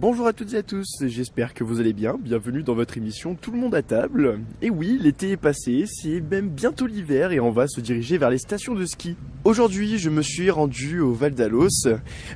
Bonjour à toutes et à tous, j'espère que vous allez bien, bienvenue dans votre émission Tout le monde à table. Et oui, l'été est passé, c'est même bientôt l'hiver et on va se diriger vers les stations de ski. Aujourd'hui, je me suis rendu au Val d'Alos,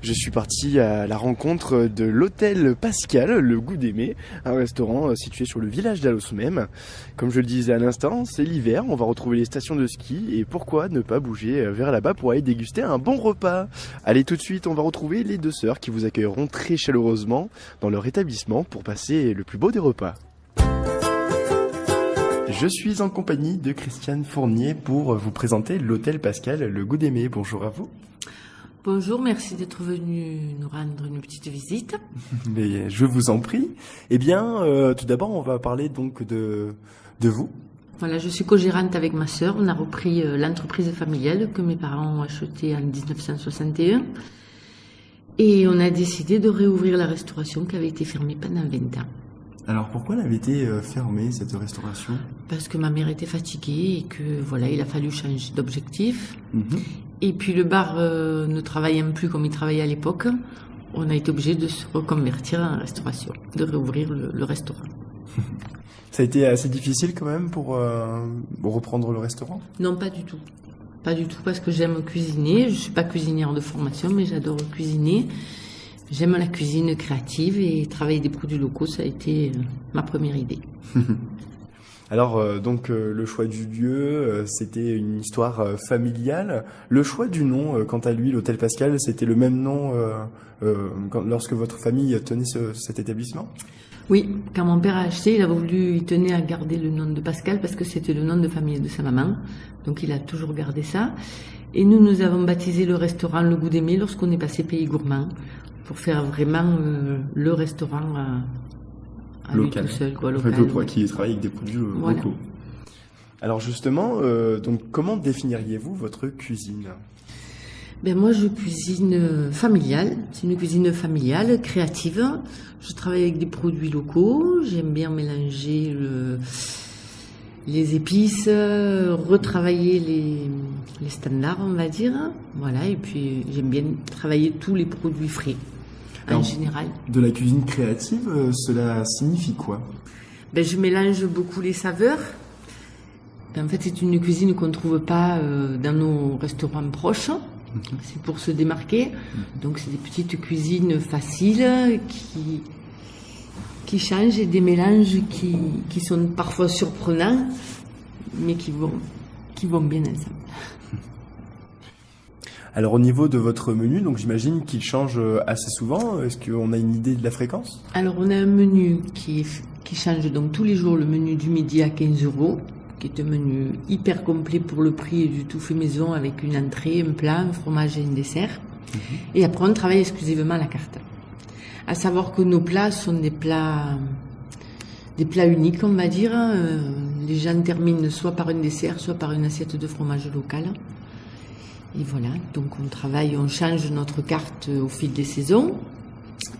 je suis parti à la rencontre de l'hôtel Pascal, le Goût d'Aimer, un restaurant situé sur le village d'Alos même. Comme je le disais à l'instant, c'est l'hiver, on va retrouver les stations de ski et pourquoi ne pas bouger vers là-bas pour aller déguster un bon repas. Allez, tout de suite, on va retrouver les deux sœurs qui vous accueilleront très chaleureusement dans leur établissement pour passer le plus beau des repas. Je suis en compagnie de Christiane Fournier pour vous présenter l'hôtel Pascal, le Goût d'Aimer. Bonjour à vous. Bonjour, merci d'être venu nous rendre une petite visite. Mais je vous en prie. Eh bien, tout d'abord, on va parler donc de vous. Voilà, je suis co-gérante avec ma sœur. On a repris l'entreprise familiale que mes parents ont achetée en 1961. Et on a décidé de réouvrir la restauration qui avait été fermée pendant 20 ans. Alors pourquoi elle avait été fermée cette restauration ? Parce que ma mère était fatiguée et que voilà, il a fallu changer d'objectif. Mmh. Et puis le bar ne travaillant plus comme il travaillait à l'époque, on a été obligé de se reconvertir en restauration, de réouvrir le restaurant. Ça a été assez difficile quand même pour reprendre le restaurant ? Non, pas du tout. Pas du tout parce que j'aime cuisiner. Je suis pas cuisinière de formation, mais j'adore cuisiner. J'aime la cuisine créative et travailler des produits locaux, ça a été ma première idée. Alors, donc, le choix du lieu, c'était une histoire familiale. Le choix du nom, quant à lui, l'Hôtel Pascal, c'était le même nom lorsque votre famille tenait cet établissement ? Oui, quand mon père a acheté, il tenait à garder le nom de Pascal parce que c'était le nom de famille de sa maman. Donc, il a toujours gardé ça. Et nous avons baptisé le restaurant Le Goût d'Aimer lorsqu'on est passé Pays Gourmand pour faire vraiment le restaurant à lui tout seul, quoi, local. Qui travaille avec des produits locaux. Alors justement, donc comment définiriez-vous votre cuisine ? Ben moi, je cuisine familiale. C'est une cuisine familiale, créative. Je travaille avec des produits locaux. J'aime bien mélanger les épices, retravailler les standards, on va dire. Voilà. Et puis, j'aime bien travailler tous les produits frais. En général. De la cuisine créative, cela signifie quoi ? Ben, je mélange beaucoup les saveurs. En fait, c'est une cuisine qu'on ne trouve pas dans nos restaurants proches. C'est pour se démarquer. Donc, c'est des petites cuisines faciles qui changent et des mélanges qui sont parfois surprenants, mais qui vont bien ensemble. Alors au niveau de votre menu, donc j'imagine qu'il change assez souvent. Est-ce qu'on a une idée de la fréquence ? Alors on a un menu qui change donc tous les jours, le menu du midi à 15 €, qui est un menu hyper complet pour le prix du tout fait maison avec une entrée, un plat, un fromage et un dessert. Et après on travaille exclusivement à la carte. À savoir que nos plats sont des plats uniques, on va dire. Les gens terminent soit par un dessert, soit par une assiette de fromage local. Et voilà, donc on change notre carte au fil des saisons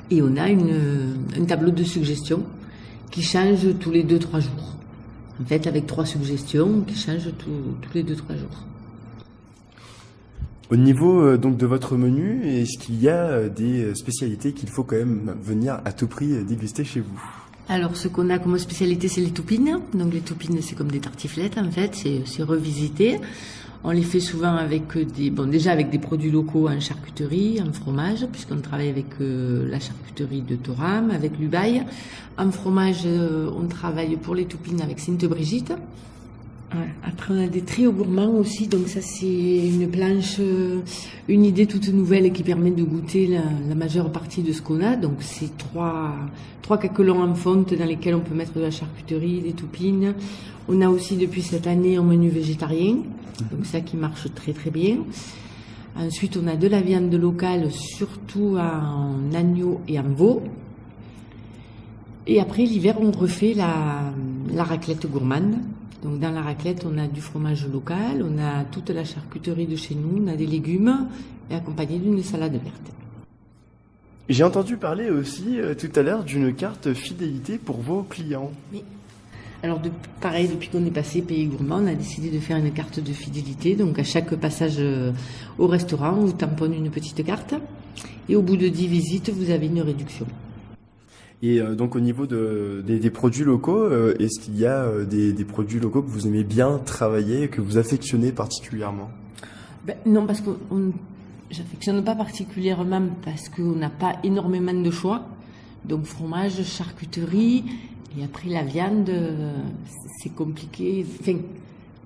et on a un tableau de suggestions qui change tous les 2-3 jours. En fait, avec 3 suggestions qui changent tous les 2-3 jours. Au niveau donc de votre menu, est-ce qu'il y a des spécialités qu'il faut quand même venir à tout prix déguster chez vous ? Alors, ce qu'on a comme spécialité, c'est les toupines. Donc, les toupines, c'est comme des tartiflettes, en fait, c'est revisité. On les fait souvent avec avec des produits locaux en charcuterie, en fromage, puisqu'on travaille avec la charcuterie de Thorame, avec l'Ubaye. En fromage, on travaille pour les toupines avec Sainte-Brigitte. Après, on a des trios gourmands aussi, donc ça c'est une planche, une idée toute nouvelle qui permet de goûter la majeure partie de ce qu'on a. Donc c'est trois caquelons en fonte dans lesquels on peut mettre de la charcuterie, des toupines. On a aussi depuis cette année un menu végétarien, donc ça qui marche très très bien. Ensuite, on a de la viande locale, surtout en agneau et en veau. Et après, l'hiver, on refait la raclette gourmande. Donc dans la raclette, on a du fromage local, on a toute la charcuterie de chez nous, on a des légumes et accompagné d'une salade verte. J'ai entendu parler aussi tout à l'heure d'une carte fidélité pour vos clients. Oui. Alors depuis qu'on est passé Pays Gourmand, on a décidé de faire une carte de fidélité. Donc à chaque passage au restaurant, on vous tamponne une petite carte et au bout de 10 visites, vous avez une réduction. Et donc au niveau des produits locaux, est-ce qu'il y a des produits locaux que vous aimez bien travailler, que vous affectionnez particulièrement? Non, parce que j'affectionne pas particulièrement parce qu'on n'a pas énormément de choix. Donc fromage, charcuterie, et après la viande, c'est compliqué. Enfin,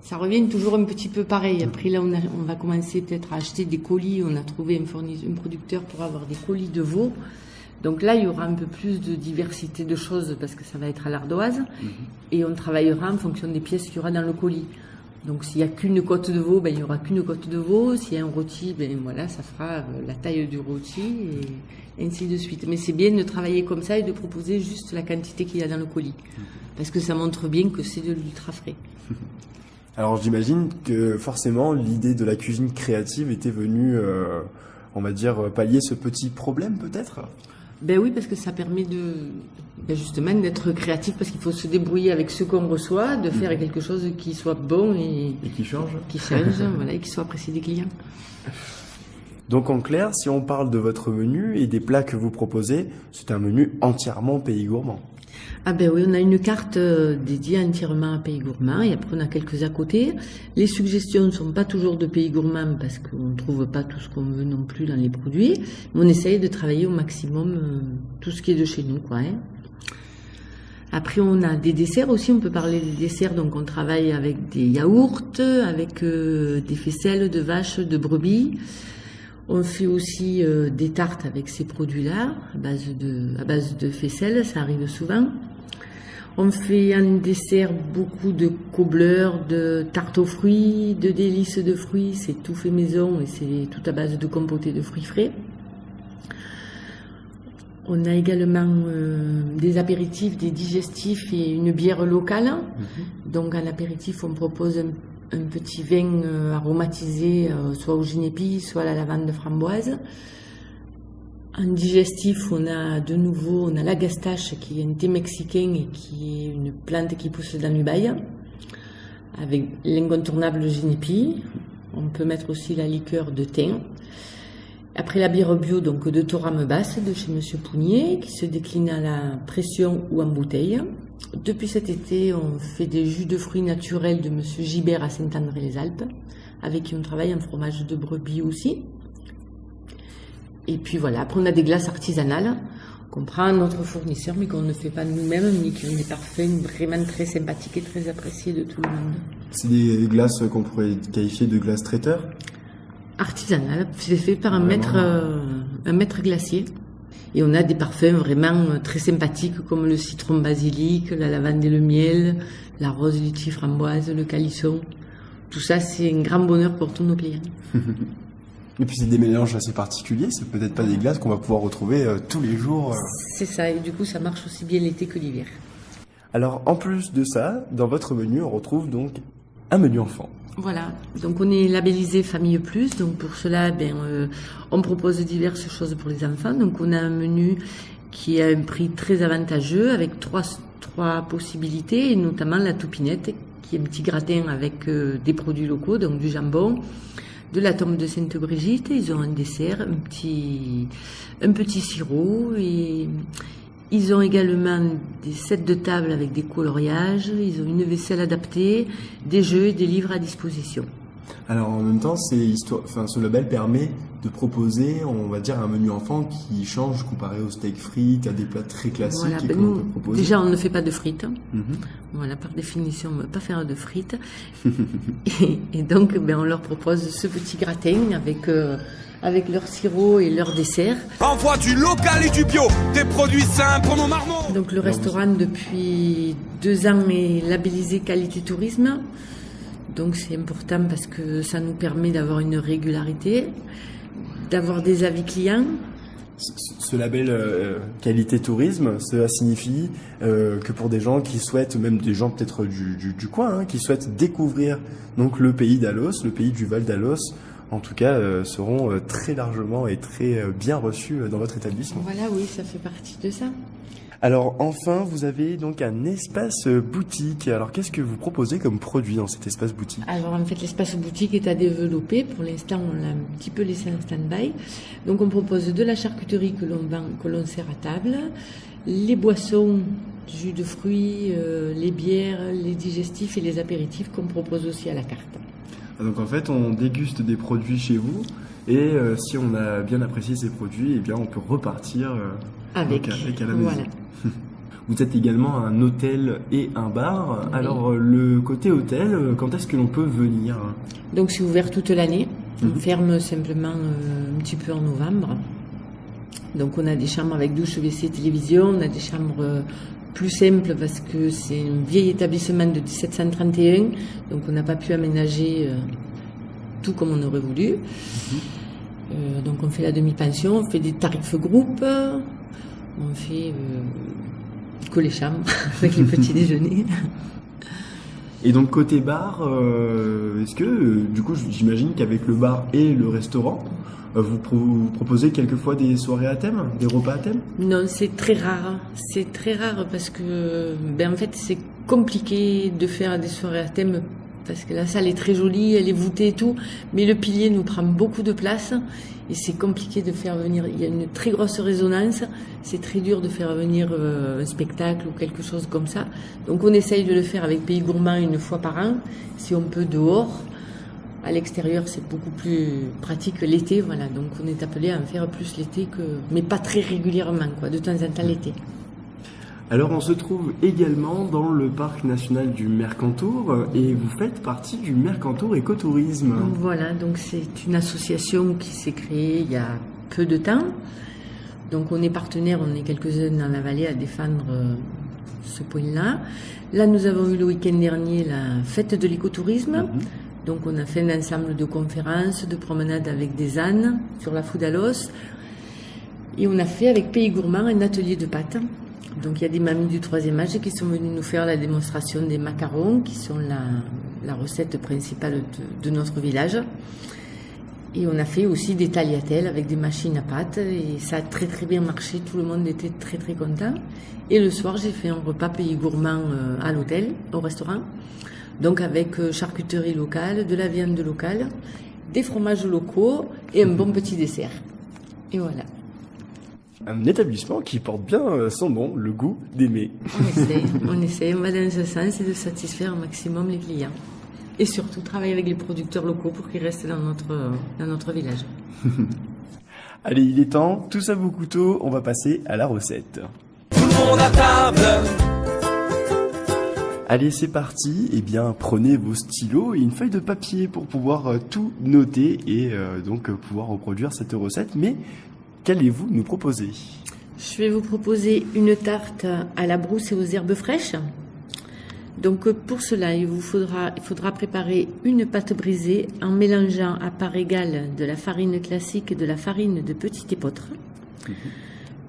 ça revient toujours un petit peu pareil. Après là, on va commencer peut-être à acheter des colis. On a trouvé un producteur pour avoir des colis de veau. Donc là, il y aura un peu plus de diversité de choses parce que ça va être à l'ardoise. Et on travaillera en fonction des pièces qu'il y aura dans le colis. Donc s'il n'y a qu'une côte de veau, il n'y aura qu'une côte de veau. S'il y a un rôti, voilà, ça fera la taille du rôti et ainsi de suite. Mais c'est bien de travailler comme ça et de proposer juste la quantité qu'il y a dans le colis. Parce que ça montre bien que c'est de l'ultra frais. Alors j'imagine que forcément l'idée de la cuisine créative était venue, on va dire, pallier ce petit problème peut-être? Oui, parce que ça permet justement d'être créatif, parce qu'il faut se débrouiller avec ce qu'on reçoit, de faire quelque chose qui soit bon et qui change. Voilà, et qui soit apprécié des clients. Donc en clair, si on parle de votre menu et des plats que vous proposez, c'est un menu entièrement pays gourmand. Oui, on a une carte dédiée entièrement à pays gourmand et après on a quelques à côté. Les suggestions ne sont pas toujours de pays gourmand parce qu'on ne trouve pas tout ce qu'on veut non plus dans les produits. Mais on essaye de travailler au maximum tout ce qui est de chez nous, quoi. Après on a des desserts aussi, on peut parler des desserts. Donc on travaille avec des yaourts, avec des faisselles de vache, de brebis. On fait aussi des tartes avec ces produits-là, à base de faisselle, ça arrive souvent. On fait en dessert beaucoup de cobbler, de tartes aux fruits, de délices de fruits, c'est tout fait maison et c'est tout à base de compoté de fruits frais. On a également des apéritifs, des digestifs et une bière locale. Donc en apéritif, on propose un petit vin aromatisé, soit au ginépi, soit à la lavande framboise. En digestif, on a l'agastache, qui est un thé mexicain et qui est une plante qui pousse dans l'Ubaye, avec l'incontournable ginépi. On peut mettre aussi la liqueur de thym. Après la bière bio, donc de Thorame Basse, de chez Monsieur Pougnier, qui se décline à la pression ou en bouteille. Depuis cet été, on fait des jus de fruits naturels de Monsieur Gibert à Saint-André-les-Alpes, avec qui on travaille en fromage de brebis aussi. Et puis voilà, après on a des glaces artisanales qu'on prend à notre fournisseur, mais qu'on ne fait pas nous-mêmes, mais qui ont des parfums vraiment très sympathiques et très appréciés de tout le monde. C'est des glaces qu'on pourrait qualifier de glaces traiteurs? Artisanales, c'est fait par un maître glacier. Et on a des parfums vraiment très sympathiques comme le citron basilic, la lavande et le miel, la rose litchi framboise, le calisson. Tout ça, c'est un grand bonheur pour tous nos clients. Et puis c'est des mélanges assez particuliers, c'est peut-être pas des glaces qu'on va pouvoir retrouver tous les jours. C'est ça, et du coup ça marche aussi bien l'été que l'hiver. Alors en plus de ça, dans votre menu, on retrouve donc un menu enfant. Voilà, donc on est labellisé Famille Plus, donc pour cela on propose diverses choses pour les enfants. Donc on a un menu qui a un prix très avantageux avec trois possibilités, et notamment la toupinette, qui est un petit gratin avec des produits locaux, donc du jambon, de la tombe de Sainte-Brigitte. Ils ont un dessert, un petit sirop, et ils ont également des sets de table avec des coloriages, ils ont une vaisselle adaptée, des jeux et des livres à disposition. Alors en même temps, ce label permet de proposer, on va dire, un menu enfant qui change comparé au steak frites, à des plats très classiques. Voilà, qu'on nous, peut proposer. Déjà, on ne fait pas de frites. Voilà, par définition, on ne va pas faire de frites. et donc, on leur propose ce petit gratin avec leur sirop et leur dessert. Envoie du local et du bio, des produits sains pour nos marmots. Donc le restaurant, depuis 2 ans, est labellisé Qualité Tourisme. Donc c'est important parce que ça nous permet d'avoir une régularité, d'avoir des avis clients. Ce label qualité tourisme, cela signifie que pour des gens qui souhaitent, même des gens peut-être du coin, qui souhaitent découvrir donc le pays d'Alos, le pays du Val d'Alos, en tout cas, seront très largement et très bien reçus dans votre établissement. Voilà, oui, ça fait partie de ça. Alors enfin, vous avez donc un espace boutique. Alors qu'est-ce que vous proposez comme produit dans cet espace boutique? Alors en fait, l'espace boutique est à développer. Pour l'instant, on l'a un petit peu laissé en stand-by. Donc on propose de la charcuterie que l'on vend, que l'on sert à table, les boissons, jus de fruits, les bières, les digestifs et les apéritifs qu'on propose aussi à la carte. Donc en fait, on déguste des produits chez vous et si on a bien apprécié ces produits, eh bien on peut repartir avec à la maison. Voilà. Vous êtes également un hôtel et un bar. Oui. Alors le côté hôtel, quand est-ce que l'on peut venir? Donc c'est ouvert toute l'année. On ferme simplement un petit peu en novembre. Donc on a des chambres avec douche, WC, télévision. On a des chambres plus simples parce que c'est un vieil établissement de 1731. Donc on n'a pas pu aménager tout comme on aurait voulu. Donc on fait la demi-pension, on fait des tarifs groupes. On fait que les chambres avec les petits déjeuners. Et donc côté bar, est-ce que, du coup, j'imagine qu'avec le bar et le restaurant, vous proposez quelquefois des soirées à thème, des repas à thème? Non, c'est très rare. C'est très rare parce que, en fait, c'est compliqué de faire des soirées à thème parce que la salle est très jolie, elle est voûtée et tout, mais le pilier nous prend beaucoup de place et c'est compliqué de faire venir. Il y a une très grosse résonance, c'est très dur de faire venir un spectacle ou quelque chose comme ça. Donc on essaye de le faire avec Pays Gourmand une fois par an, si on peut dehors. À l'extérieur, c'est beaucoup plus pratique l'été, voilà. Donc on est appelé à en faire plus l'été mais pas très régulièrement, quoi, de temps en temps l'été. Alors on se trouve également dans le parc national du Mercantour et vous faites partie du Mercantour Écotourisme. Voilà, donc c'est une association qui s'est créée il y a peu de temps. Donc on est partenaires, on est quelques-uns dans la vallée à défendre ce point-là. Là nous avons eu le week-end dernier la fête de l'écotourisme. Donc on a fait un ensemble de conférences, de promenades avec des ânes sur la Foudalos. Et on a fait avec Pays Gourmand un atelier de pâtes. Donc il y a des mamies du 3e âge qui sont venues nous faire la démonstration des macarons, qui sont la recette principale de notre village. Et on a fait aussi des tagliatelles avec des machines à pâtes et ça a très très bien marché, tout le monde était très très content. Et le soir j'ai fait un repas Pays Gourmand à l'hôtel, au restaurant, donc avec charcuterie locale, de la viande locale, des fromages locaux et un bon petit dessert. Et voilà. Un établissement qui porte bien son nom, le goût d'aimer. On essaie, on va dans ce sens et de satisfaire au maximum les clients. Et surtout travailler avec les producteurs locaux pour qu'ils restent dans notre village. Allez, il est temps, tous à vos couteaux, on va passer à la recette. Tout le monde à table. Allez, c'est parti. Eh bien, prenez vos stylos et une feuille de papier pour pouvoir tout noter et donc pouvoir reproduire cette recette. Mais qu'allez-vous nous proposer? Je vais vous proposer une tarte à la brousse et aux herbes fraîches. Donc pour cela, il faudra préparer une pâte brisée en mélangeant à part égale de la farine classique et de la farine de petit épeautre.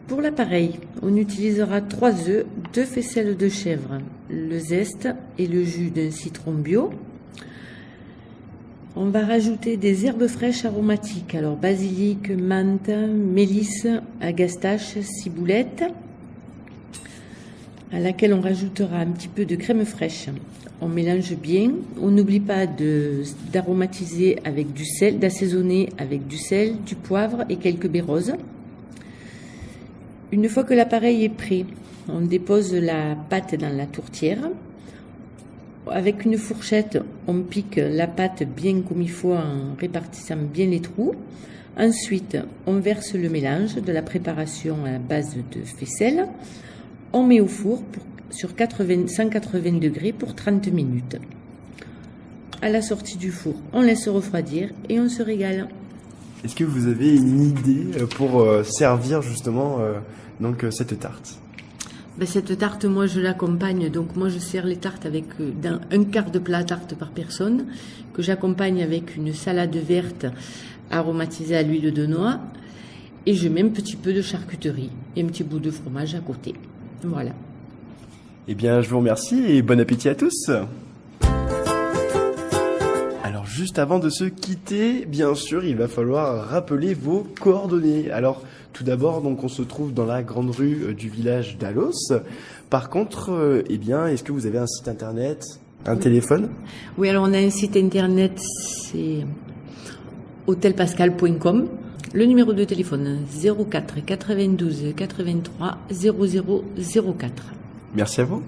Pour l'appareil, on utilisera 3 œufs, 2 faisselles de chèvre, le zeste et le jus d'un citron bio. On va rajouter des herbes fraîches aromatiques, alors basilic, menthe, mélisse, agastache, ciboulette, à laquelle on rajoutera un petit peu de crème fraîche. On mélange bien. On n'oublie pas d'aromatiser avec du sel, d'assaisonner avec du sel, du poivre et quelques baies roses. Une fois que l'appareil est prêt, on dépose la pâte dans la tourtière. Avec une fourchette, on pique la pâte bien comme il faut en répartissant bien les trous. Ensuite, on verse le mélange de la préparation à base de faisselle. On met au four sur 180 degrés pour 30 minutes. À la sortie du four, on laisse refroidir et on se régale. Est-ce que vous avez une idée pour servir justement donc cette tarte? Cette tarte, moi, je l'accompagne. Donc, moi, je sers les tartes avec un quart de plat tarte par personne, que j'accompagne avec une salade verte aromatisée à l'huile de noix. Et je mets un petit peu de charcuterie et un petit bout de fromage à côté. Voilà. Eh bien, je vous remercie et bon appétit à tous. Alors juste avant de se quitter, bien sûr, il va falloir rappeler vos coordonnées. Alors tout d'abord, donc on se trouve dans la grande rue du village d'Alos. Par contre, est-ce que vous avez un site internet, un téléphone? Oui, alors on a un site internet, c'est hotelpascal.com. Le numéro de téléphone 04 92 83 0004. Merci à vous.